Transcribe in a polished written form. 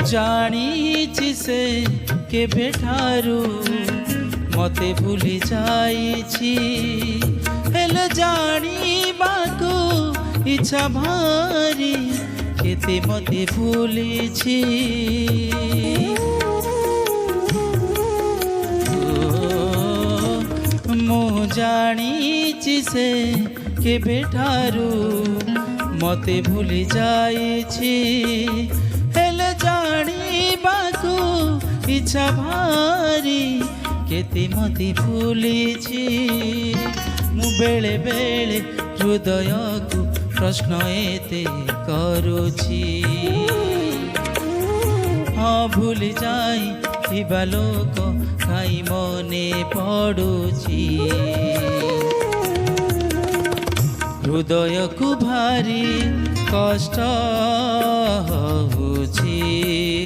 ଜାଣିଛି ସେ କେବେଠାରୁ ମତେ ଭୁଲି ଯାଇଛି, ହେଲେ ଜାଣିବାକୁ ଇଚ୍ଛା ଭାରି କେତେ ମତେ ଭୁଲିଛି। ମୁଁ ଜାଣିଛି ସେ କେବେଠାରୁ ମତେ ଭୁଲି ଯାଇଛି, ହେଲେ ଜାଣିବାକୁ ଇଚ୍ଛା ଭାରି କେତେ ମତେ ଭୁଲିଛି। ମୁଁ ବେଳେ ବେଳେ ହୃଦୟକୁ ପ୍ରଶ୍ନ ଏତେ କରୁଛି, ହଁ ଭୁଲି ଯାଇଥିବା ଲୋକ କାଇଁ ମନେ ପଡ଼ୁଛି। ହୃଦୟକୁ ଭାରି କଷ୍ଟ ହେଉଛି।